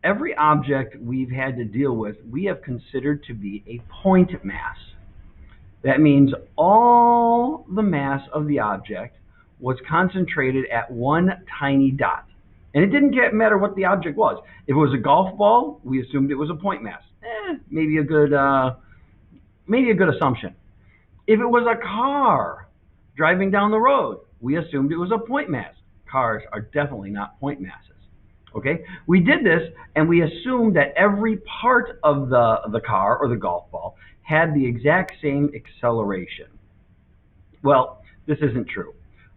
every object we've had to deal with, we have considered to be a point mass. That means all the mass of the object was concentrated at one tiny dot. And it didn't matter what the object was. If it was a golf ball, we assumed it was a point mass. Maybe a good assumption. If it was a car driving down the road, we assumed it was a point mass. Cars are definitely not point masses. Okay? We did this, and we assumed that every part of the car or the golf ball had the exact same acceleration. Well, this isn't true.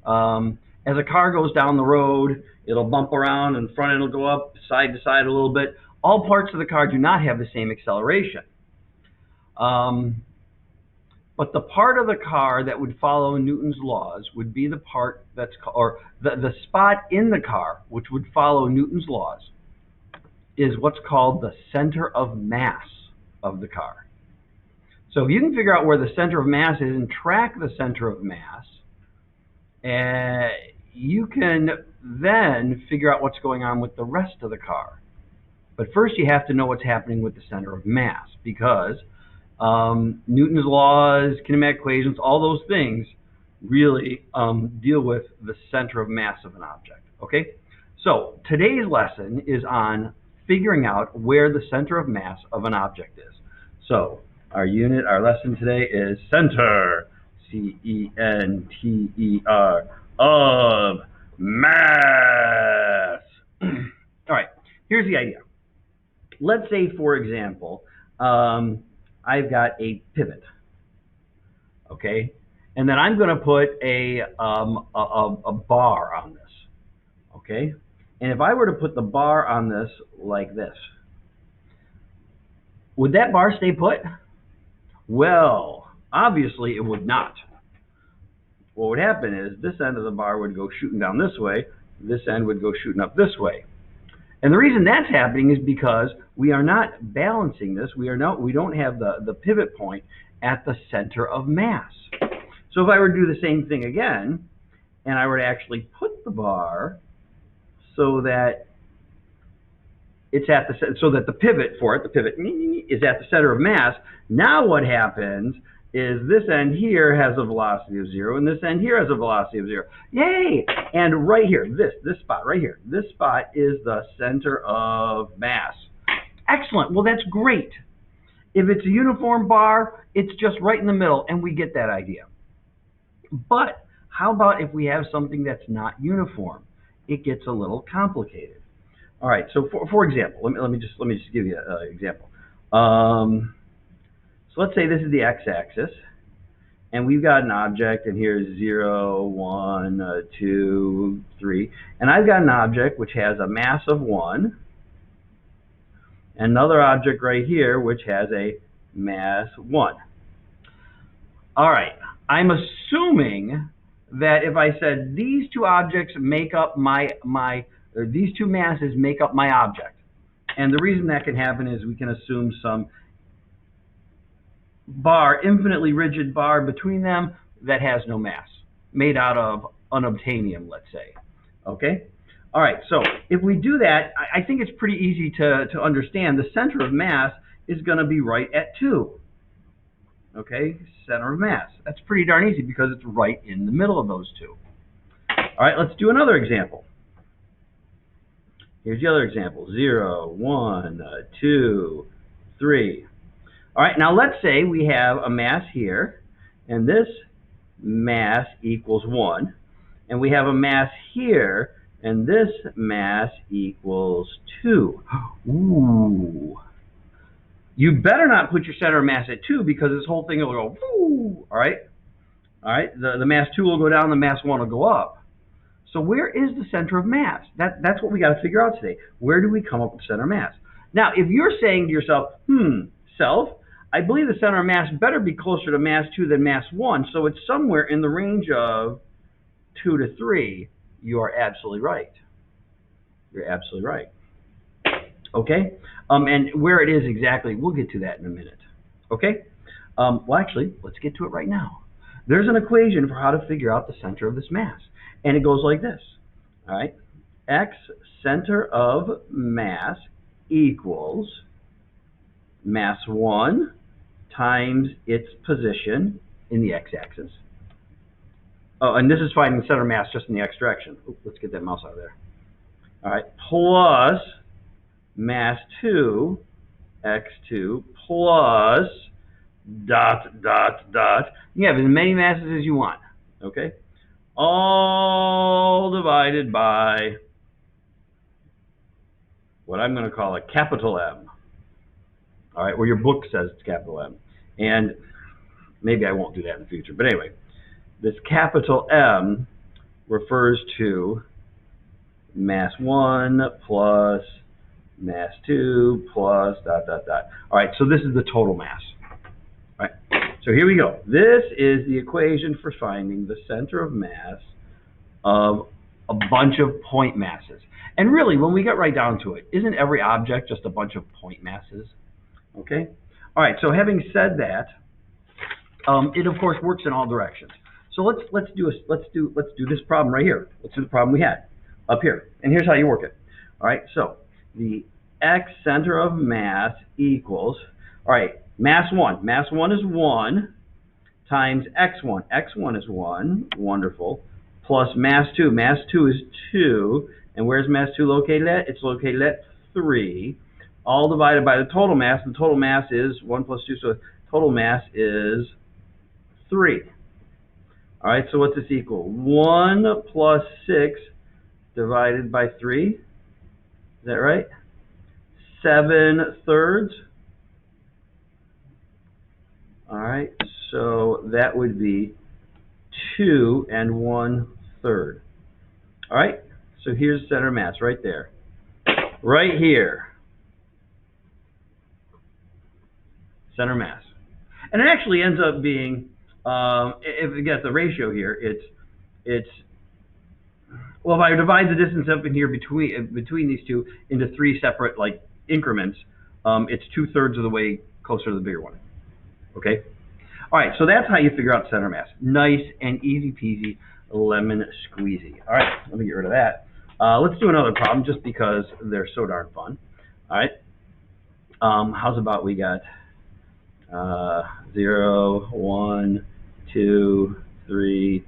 As a car goes down the road, it'll bump around, and front end will go up side to side a little bit. All parts of the car do not have the same acceleration. But the part of the car that would follow Newton's laws would be the part that's, or the spot in the car which would follow Newton's laws is what's called the center of mass of the car. So if you can figure out where the center of mass is and track the center of mass, you can then figure out what's going on with the rest of the car. But first you have to know what's happening with the center of mass, because Newton's laws, kinematic equations, all those things really deal with the center of mass of an object. Okay? So today's lesson is on figuring out where the center of mass of an object is. So our lesson today is center, C-E-N-T-E-R, of mass. All right, here's the idea. Let's say, for example, I've got a pivot, okay? And then I'm going to put a bar on this, okay? And if I were to put the bar on this like this, would that bar stay put? Well, obviously it would not. What would happen is this end of the bar would go shooting down this way, this end would go shooting up this way. And the reason that's happening is because we are not balancing this. We don't have the pivot point at the center of mass. So if I were to do the same thing again, and I were to actually put the bar so that it's at the pivot for it, the pivot is at the center of mass. Now what happens is this end here has a velocity of 0, and this end here has a velocity of 0. Yay! And right here, this spot right here, this spot is the center of mass. Excellent. Well, that's great. If it's a uniform bar, it's just right in the middle, and we get that idea. But how about if we have something that's not uniform? It gets a little complicated. All right. So for example, let me just give you an example. So let's say this is the x-axis, and we've got an object, and here's 0, 1, 2, 3. And I've got an object which has a mass of 1, and another object right here which has a mass 1. All right, I'm assuming that if I said these two objects make up these two masses make up my object. And the reason that can happen is we can assume some bar, infinitely rigid bar between them that has no mass, made out of unobtainium, let's say. Okay? All right, so if we do that, I think it's pretty easy to understand. The center of mass is going to be right at 2. Okay? Center of mass. That's pretty darn easy because it's right in the middle of those two. All right, let's do another example. Here's the other example. 0, 1, 2, 3. All right, now let's say we have a mass here, and this mass equals 1. And we have a mass here, and this mass equals 2. Ooh. You better not put your center of mass at 2 because this whole thing will go, woo, all right? All right, the mass 2 will go down, the mass 1 will go up. So where is the center of mass? That's what we got to figure out today. Where do we come up with center of mass? Now, if you're saying to yourself, self, I believe the center of mass better be closer to mass 2 than mass 1, so it's somewhere in the range of 2 to 3, you are absolutely right. You're absolutely right. Okay? And where it is exactly, we'll get to that in a minute. Okay? Well, actually, let's get to it right now. There's an equation for how to figure out the center of this mass. And it goes like this. All right? X, center of mass, equals mass 1 times its position in the x-axis. Oh, and this is finding center mass just in the x direction. Ooh, let's get that mouse out of there. All right, plus mass 2, x2, plus dot, dot, dot. You have as many masses as you want, okay? All divided by what I'm going to call a capital M. All right, or your book says it's capital M. And maybe I won't do that in the future. But anyway, this capital M refers to mass 1 plus mass 2 plus dot, dot, dot. All right, so this is the total mass. All right, so here we go. This is the equation for finding the center of mass of a bunch of point masses. And really, when we get right down to it, isn't every object just a bunch of point masses? Okay? All right, so having said that, it of course works in all directions. So let's do this problem right here. Let's do the problem we had up here. And here's how you work it. All right, so the x center of mass equals, all right, mass 1. Mass 1 is 1 times x1. x1 is 1, wonderful, plus mass 2. Mass 2 is 2. And where's mass 2 located at? It's located at 3. All divided by the total mass. The total mass is 1 plus 2, so total mass is 3. All right, so what's this equal? 1 plus 6 divided by 3. Is that right? 7/3. All right, so that would be 2 1/3. All right, so here's center mass right there. Right here. Center mass. And it actually ends up being, if you get the ratio here, it's well, if I divide the distance up in here between these two into 3 separate like increments, it's 2/3 of the way closer to the bigger one. Okay. All right. So that's how you figure out center mass. Nice and easy peasy, lemon squeezy. All right. Let me get rid of that. Let's do another problem just because they're so darn fun. All right. How's about we got 0, 1, 2, 3,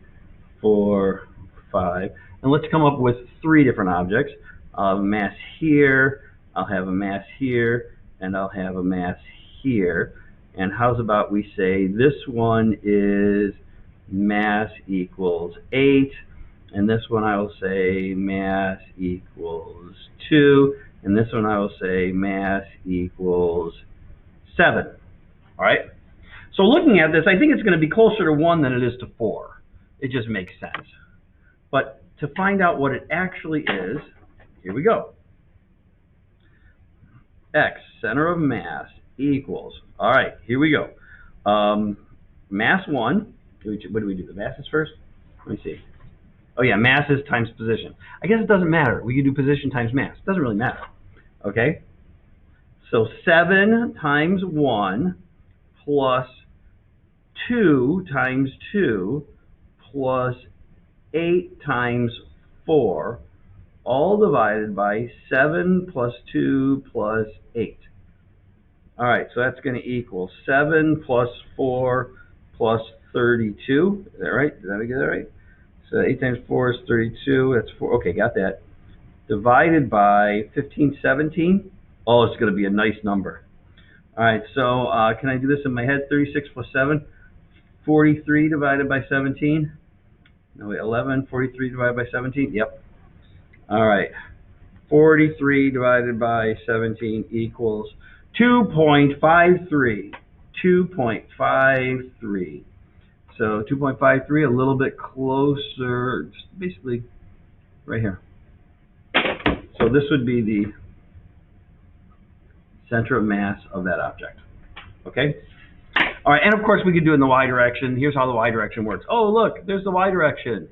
4, 5. And let's come up with 3 different objects. I'll have a mass here, I'll have a mass here, and I'll have a mass here. And how's about we say this one is mass equals 8, and this one I will say mass equals 2, and this one I will say mass equals 7. All right? So looking at this, I think it's going to be closer to 1 than it is to 4. It just makes sense. But to find out what it actually is, here we go. X, center of mass, equals, all right, here we go. Mass 1, what do we do? The masses first? Let me see. Oh yeah, masses times position. I guess it doesn't matter. We can do position times mass. It doesn't really matter. Okay? So 7 times 1 plus 2 times 2 plus 8 times 4, all divided by 7 plus 2 plus 8. All right, so that's going to equal 7 plus 4 plus 32. Is that right? Did I get that right? So 8 times 4 is 32. That's 4. Okay, got that. Divided by 15, 17. Oh, it's going to be a nice number. All right, so can I do this in my head? 36 plus 7, 43 divided by 17. No, wait, 11, 43 divided by 17. Yep. All right. 43 divided by 17 equals 2.53. 2.53. So 2.53, a little bit closer, just basically right here. So this would be the center of mass of that object. Okay? All right, and of course we could do it in the y direction. Here's how the y direction works. Oh, look, there's the y direction.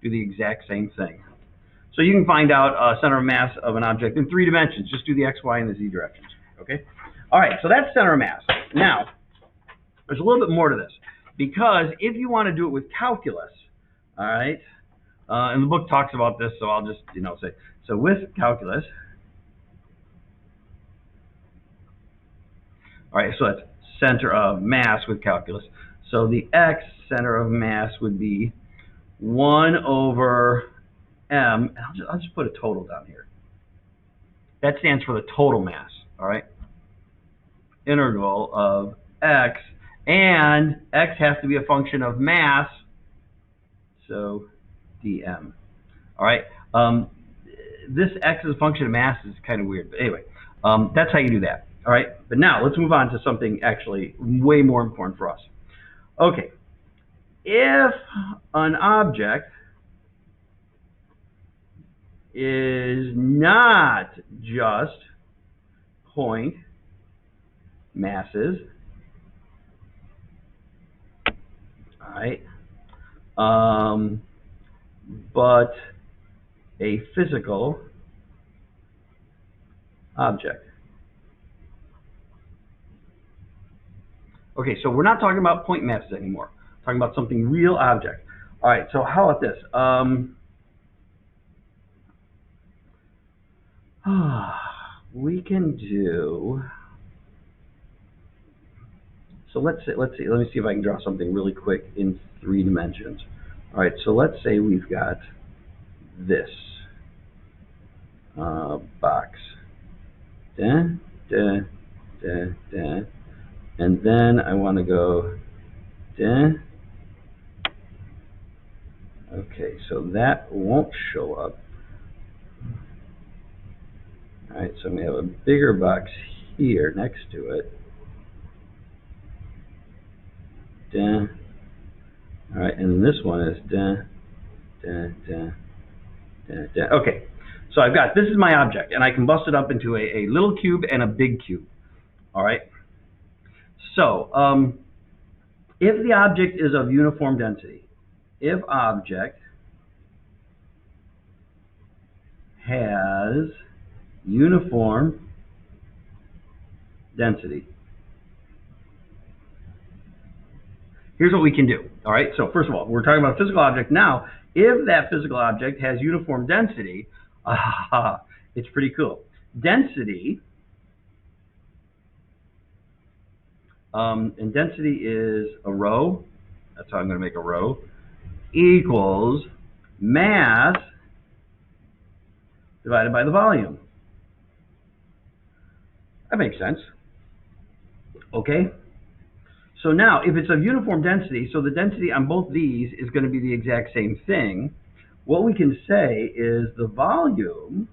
Do the exact same thing. So you can find out center of mass of an object in 3 dimensions. Just do the x, y, and the z directions. Okay? All right, so that's center of mass. Now, there's a little bit more to this. Because if you want to do it with calculus, all right, and the book talks about this, so I'll just, say, so with calculus, All right, so that's center of mass with calculus. So the x center of mass would be 1 over m. I'll just put a total down here. That stands for the total mass, all right? Integral of x, and x has to be a function of mass, so dm. All right, this x is a function of mass is kind of weird, but anyway, that's how you do that. All right, but now let's move on to something actually way more important for us. Okay, if an object is not just point masses, all right, but a physical object. Okay, so we're not talking about point masses anymore. We're talking about something real object. All right, so how about this? We can do. So let's see. Let me see if I can draw something really quick in 3 dimensions. All right, so let's say we've got this box. And then I want to go. Okay, so that won't show up. All right, so I'm going to have a bigger box here next to it. All right, and this one is Okay, so I've got, this is my object, and I can bust it up into a little cube and a big cube. All right. So if the object is of uniform density, if object has uniform density, here's what we can do. All right, so first of all, we're talking about a physical object now. If that physical object has uniform density, it's pretty cool. Density, and density is a rho, that's how I'm going to make a rho, equals mass divided by the volume. That makes sense. Okay. So now, if it's of uniform density, so the density on both these is going to be the exact same thing, what we can say is the volume,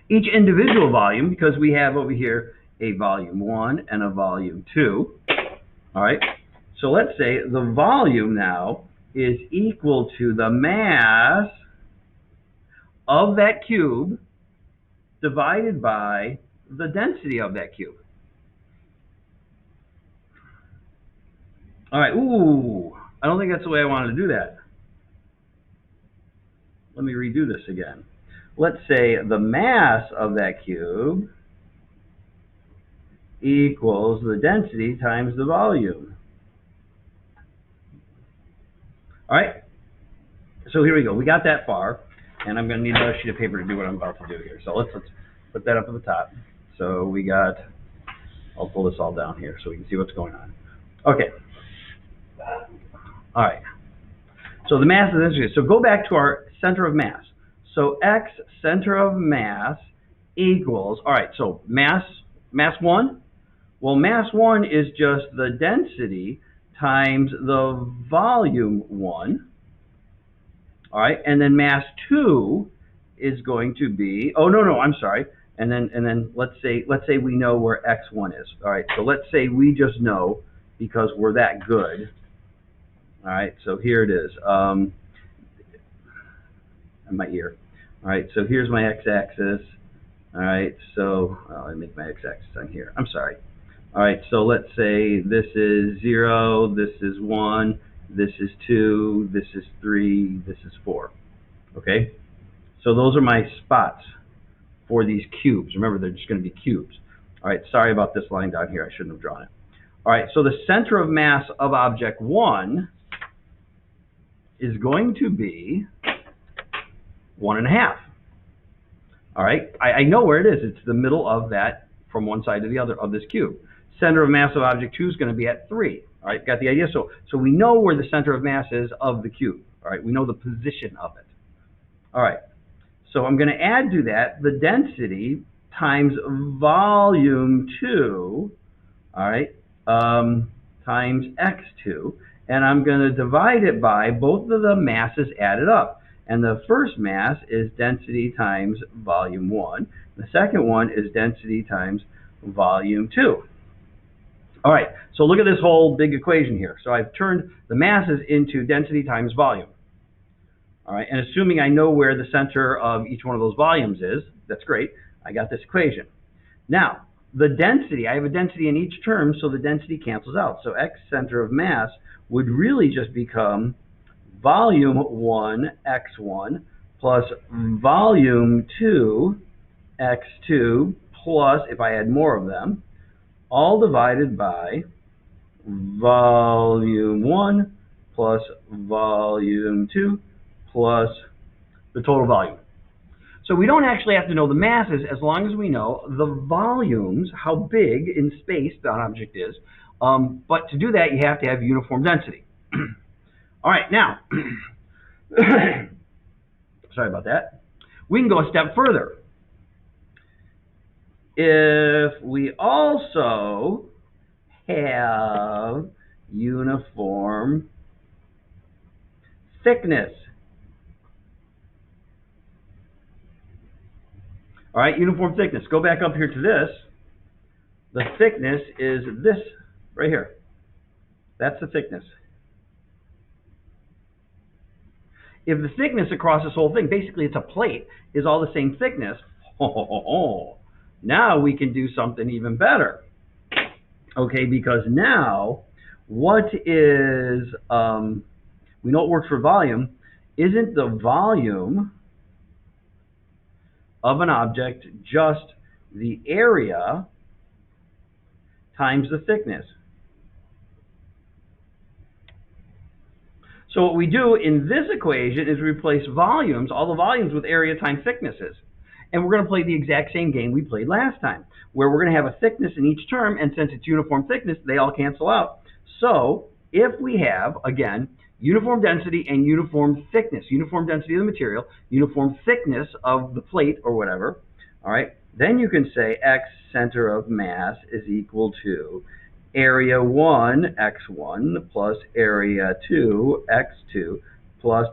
each individual volume, because we have over here a volume 1 and a volume 2, all right? So let's say the volume now is equal to the mass of that cube divided by the density of that cube. All right, ooh, I don't think that's the way I wanted to do that. Let me redo this again. Let's say the mass of that cube equals the density times the volume. All right, so here we go. We got that far, and I'm going to need another sheet of paper to do what I'm about to do here. So let's put that up at the top. So we got, I'll pull this all down here so we can see what's going on. Okay. All right. So the mass is interesting. So go back to our center of mass. So x center of mass equals, all right, so mass 1? Well, mass 1 is just the density times the volume 1. All right, and then mass 2 is going to be, oh no, I'm sorry. And then let's say we know where x1 is. All right, so let's say we just know because we're that good. All right, so here it is. My ear. All right, so here's my x-axis. All right, so I make my x-axis on here. I'm sorry. All right, so let's say this is 0, this is 1, this is 2, this is 3, this is 4. Okay, so those are my spots for these cubes. Remember, they're just going to be cubes. All right, sorry about this line down here. I shouldn't have drawn it. All right, so the center of mass of object 1 is going to be 1.5. All right, I know where it is. It's the middle of that from one side to the other of this cube. Center of mass of object 2 is going to be at 3. All right, got the idea? So we know where the center of mass is of the cube. All right, we know the position of it. All right, so I'm going to add to that the density times volume 2, all right, times x2, and I'm going to divide it by both of the masses added up. And the first mass is density times volume 1. The second one is density times volume 2. All right, so look at this whole big equation here. So I've turned the masses into density times volume. All right, and assuming I know where the center of each one of those volumes is, that's great. I got this equation. Now, the density, I have a density in each term, so the density cancels out. So x center of mass would really just become volume 1 x1 plus volume 2 x2 plus, if I had more of them, all divided by volume 1 plus volume 2 plus the total volume. So we don't actually have to know the masses as long as we know the volumes, how big in space that object is. But to do that, you have to have uniform density. All right, now, sorry about that. We can go a step further. If we also have uniform thickness. All right, uniform thickness. Go back up here to this. The thickness is this right here. That's the thickness. If the thickness across this whole thing, basically it's a plate, is all the same thickness, now we can do something even better. Okay, because now what is, we know it works for volume, isn't the volume of an object just the area times the thickness? So what we do in this equation is replace volumes, all the volumes, with area times thicknesses. And we're going to play the exact same game we played last time, where we're going to have a thickness in each term, and since it's uniform thickness, they all cancel out. So if we have, again, uniform density and uniform thickness, uniform density of the material, uniform thickness of the plate or whatever, all right, then you can say x center of mass is equal to area 1 x1 plus area 2 x2 plus ...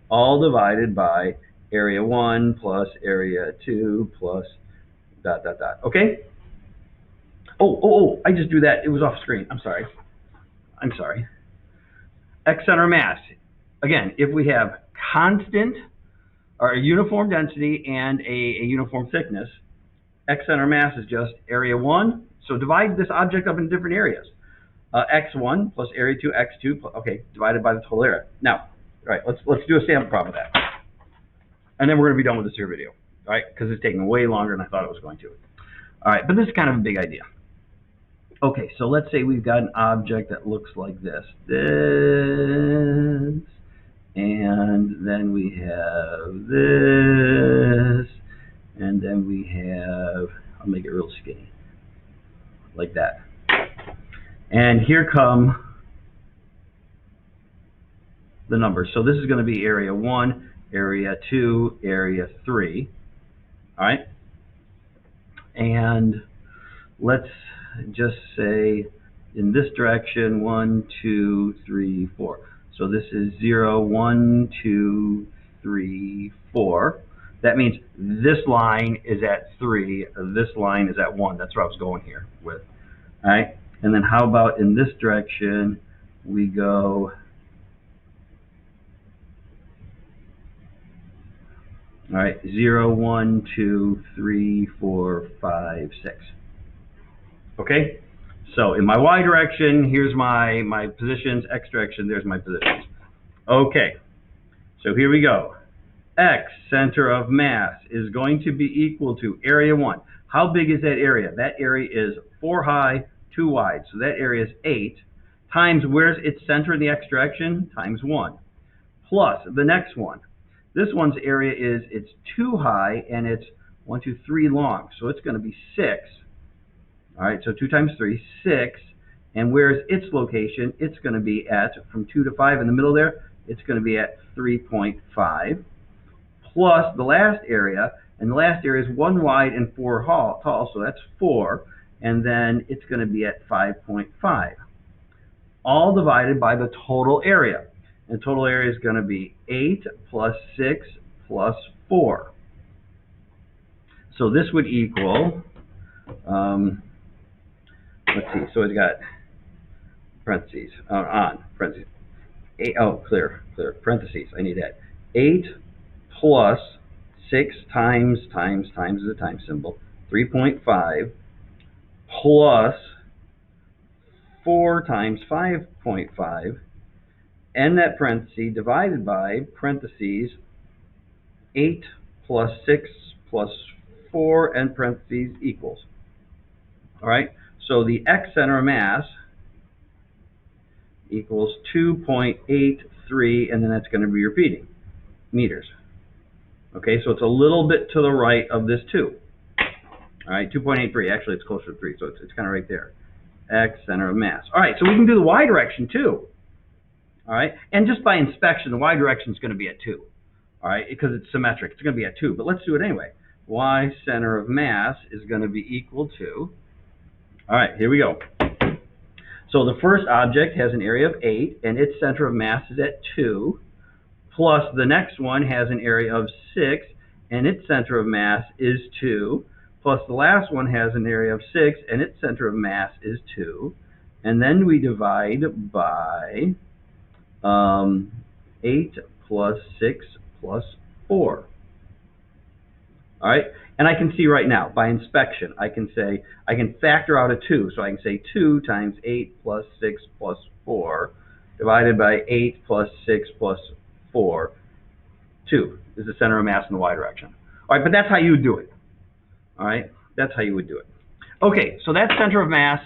all divided by area 1 plus area 2 plus ... Okay? Oh, I just drew that. It was off screen. I'm sorry. X center mass. Again, if we have constant or a uniform density and a uniform thickness, X center mass is just area 1. So divide this object up in different areas. X1 plus area 2, X2, okay, divided by the total area. Now, all right, let's do a sample problem of that. And then we're going to be done with this here video, all right, because it's taking way longer than I thought it was going to. All right, but this is kind of a big idea. Okay, so let's say we've got an object that looks like this. This, and then we have this, and then we have, I'll make it real skinny, like that. And here come the numbers. So this is going to be area 1, area 2, area 3. All right? And let's just say in this direction 1, 2, 3, 4. So this is 0, 1, 2, 3, 4. That means this line is at 3, this line is at 1. That's where I was going here with. All right? And then how about in this direction we go, all right, 0, 1, 2, 3, 4, 5, 6. Okay? So in my y direction, here's my positions. X direction, there's my positions. Okay. So here we go. X center of mass is going to be equal to area 1. How big is that area? That area is 4 high, 2 wide. So that area is 8 times, where's its center in the x direction? Times 1. Plus the next one. This one's area is, it's 2 high and it's 1, 2, 3 long. So it's going to be 6. All right, so 2 times 3, 6. And where's its location? It's going to be at, from 2 to 5 in the middle there, it's going to be at 3.5. Plus the last area, and the last area is 1 wide and 4 tall, so that's 4. And then it's going to be at 5.5. All divided by the total area. And total area is going to be 8 plus 6 plus 4. So this would equal, let's see, so it's got parentheses, parentheses. 8, oh, clear, parentheses, I need that. 8 plus 6 times is a times symbol, 3.5, plus 4 times 5.5, and that parenthesis divided by parentheses 8 plus 6 plus 4 and parentheses equals. All right, so the X center of mass equals 2.83, and then that's going to be repeating, meters. Okay, so it's a little bit to the right of this 2. All right, 2.83, actually it's closer to 3, so it's kind of right there. X center of mass. All right, so we can do the Y direction too. All right, and just by inspection, the Y direction is going to be at 2. All right, because it's symmetric, it's going to be at 2, but let's do it anyway. Y center of mass is going to be equal to, all right, here we go. So the first object has an area of 8, and its center of mass is at 2, plus the next one has an area of 6, and its center of mass is 2, plus the last one has an area of 6, and its center of mass is 2, and then we divide by 8 plus 6 plus 4. All right, and I can see right now, by inspection, I can factor out a 2, so I can say 2 times 8 plus 6 plus 4, divided by 8 plus 6 plus 4, 2 is the center of mass in the Y direction. All right, but that's how you would do it. All right, that's how you would do it. Okay, so that's center of mass.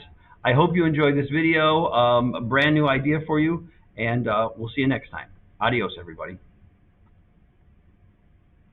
I hope you enjoyed this video, a brand new idea for you, and we'll see you next time. Adios, everybody.